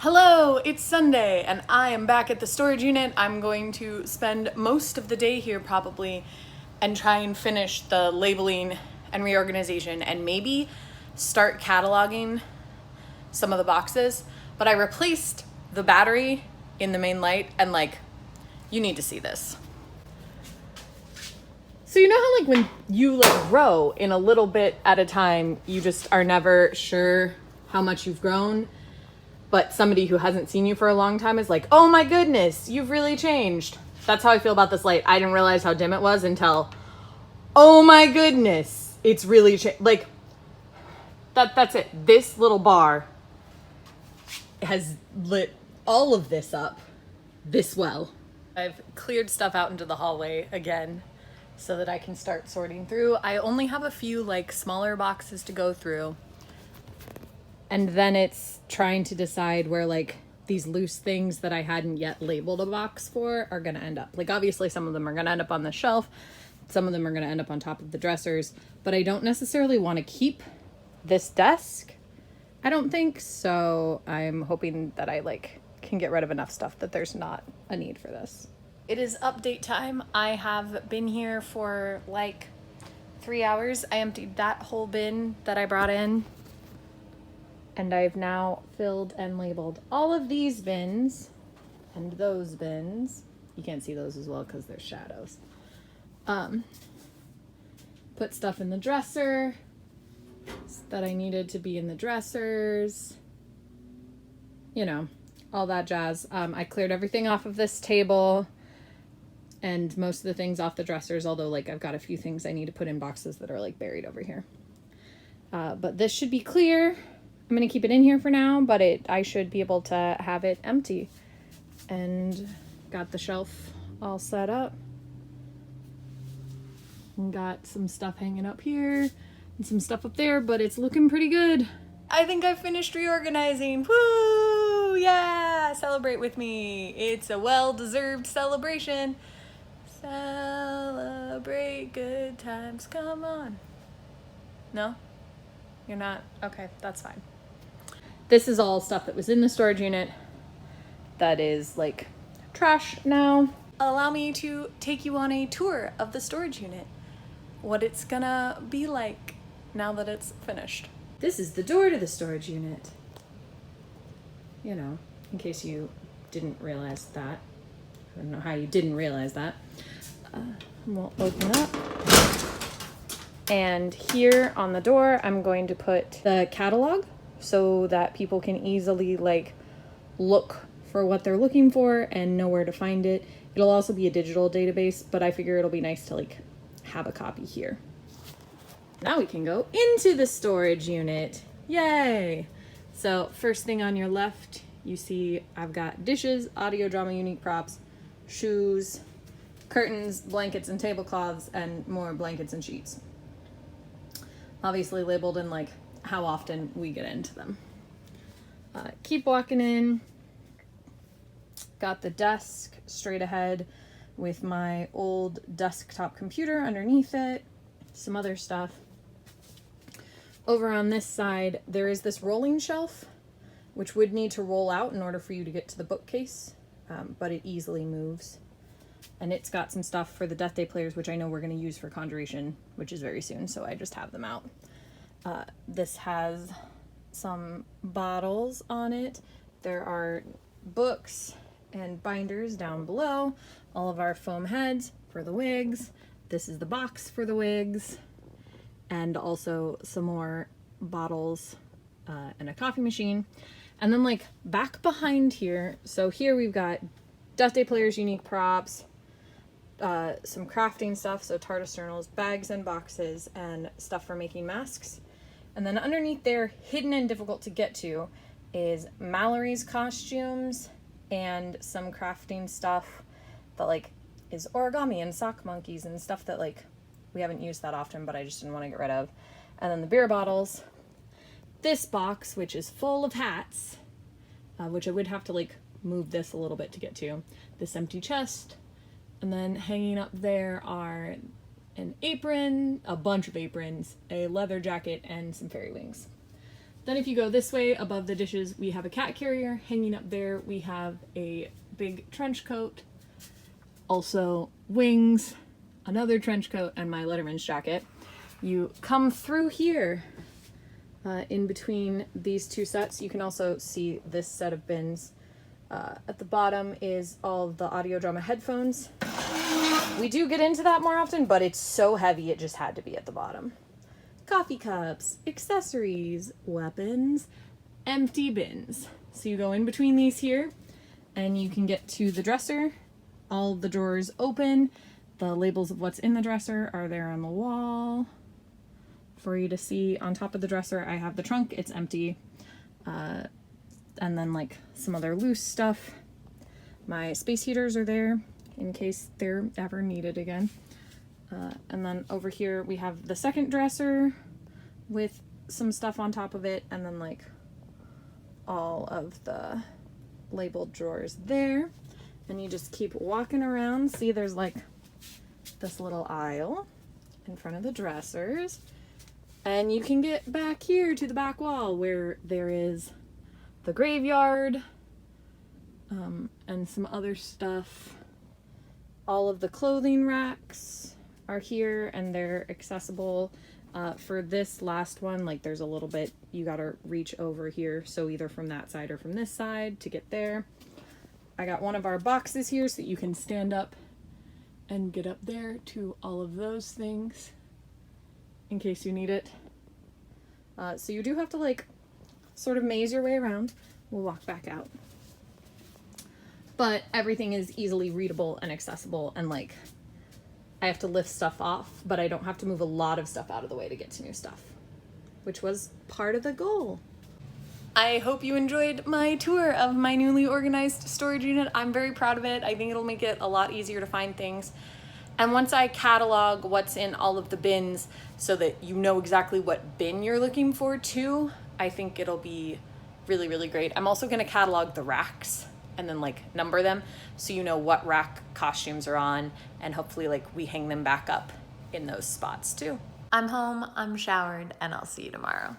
Hello, it's Sunday and I am back at the storage unit. I'm going to spend most of the day here probably and try and finish the labeling and reorganization and maybe start cataloging some of the boxes. But I replaced the battery in the main light and you need to see this. So you know how when you grow in a little bit at a time, you just are never sure how much you've grown? But somebody who hasn't seen you for a long time is like, oh my goodness, you've really changed. That's how I feel about this light. I didn't realize how dim it was until, oh my goodness, it's really changed. That's it. This little bar has lit all of this up this well. I've cleared stuff out into the hallway again so that I can start sorting through. I only have a few smaller boxes to go through. And then it's trying to decide where these loose things that I hadn't yet labeled a box for are gonna end up. Obviously some of them are gonna end up on the shelf, some of them are gonna end up on top of the dressers, but I don't necessarily want to keep this desk, I don't think. So I'm hoping that I can get rid of enough stuff that there's not a need for this. It is update time. I have been here for 3 hours. I emptied that whole bin that I brought in. And I've now filled and labeled all of these bins and those bins. You can't see those as well because there's shadows. Put stuff in the dresser that I needed to be in the dressers. You know, all that jazz. I cleared everything off of this table and most of the things off the dressers, although I've got a few things I need to put in boxes that are buried over here. But this should be clear. I'm going to keep it in here for now, but I should be able to have it empty. And got the shelf all set up. And got some stuff hanging up here and some stuff up there, but it's looking pretty good. I think I've finished reorganizing. Woo! Yeah! Celebrate with me. It's a well-deserved celebration. Celebrate good times. Come on. No? You're not? Okay, that's fine. This is all stuff that was in the storage unit that is trash now. Allow me to take you on a tour of the storage unit. What it's gonna be like now that it's finished. This is the door to the storage unit. You know, in case you didn't realize that. I don't know how you didn't realize that. We'll open up. And here on the door, I'm going to put the catalog so that people can easily look for what they're looking for and know where to find it. It'll also be a digital database, but I figure it'll be nice to have a copy here. Now we can go into the storage unit. Yay! So first thing on your left, you see I've got dishes, audio drama unique props, shoes, curtains, blankets, and tablecloths, and more blankets and sheets. Obviously labeled in how often we get into them. Keep walking in. Got the desk straight ahead with my old desktop computer underneath it. Some other stuff. Over on this side, there is this rolling shelf, which would need to roll out in order for you to get to the bookcase, but it easily moves. And it's got some stuff for the Death Day players, which I know we're going to use for Conjuration, which is very soon, so I just have them out. This has some bottles on it. There are books and binders down below. All of our foam heads for the wigs. This is the box for the wigs. And also some more bottles and a coffee machine. And then back behind here, so here we've got Death Day players unique props, some crafting stuff, so TARDIS journals, bags and boxes, and stuff for making masks. And then underneath there, hidden and difficult to get to, is Mallory's costumes and some crafting stuff that is origami and sock monkeys and stuff that we haven't used that often, but I just didn't want to get rid of. And then the beer bottles. This box, which is full of hats, which I would have to move this a little bit to get to. This empty chest. And then hanging up there are an apron, a bunch of aprons, a leather jacket, and some fairy wings. Then if you go this way above the dishes, we have a cat carrier. Hanging up there, we have a big trench coat, also wings, another trench coat, and my Letterman's jacket. You come through here in between these two sets. You can also see this set of bins. At the bottom is all of the audio drama headphones. We do get into that more often, but it's so heavy it just had to be at the bottom. Coffee cups, accessories, weapons, empty bins. So you go in between these here and you can get to the dresser. All of the drawers open. The labels of what's in the dresser are there on the wall for you to see. On top of the dresser, I have the trunk. It's empty. And then like some other loose stuff. My space heaters are there in case they're ever needed again. And then over here we have the second dresser with some stuff on top of it, and then like all of the labeled drawers there. And you just keep walking around. See, there's like this little aisle in front of the dressers. And you can get back here to the back wall where there is the graveyard and some other stuff. All of the clothing racks are here and they're accessible. For this last one, like there's a little bit, you gotta reach over here. So either from that side or from this side to get there. I got one of our boxes here so that you can stand up and get up there to all of those things in case you need it. So you do have to like sort of maze your way around. We'll walk back out. But everything is easily readable and accessible, and like I have to lift stuff off, but I don't have to move a lot of stuff out of the way to get to new stuff, which was part of the goal. I hope you enjoyed my tour of my newly organized storage unit. I'm very proud of it. I think it'll make it a lot easier to find things. And once I catalog what's in all of the bins so that you know exactly what bin you're looking for too, I think it'll be really, really great. I'm also gonna catalog the racks and then like number them so you know what rack costumes are on, and hopefully like we hang them back up in those spots too. I'm home, I'm showered, and I'll see you tomorrow.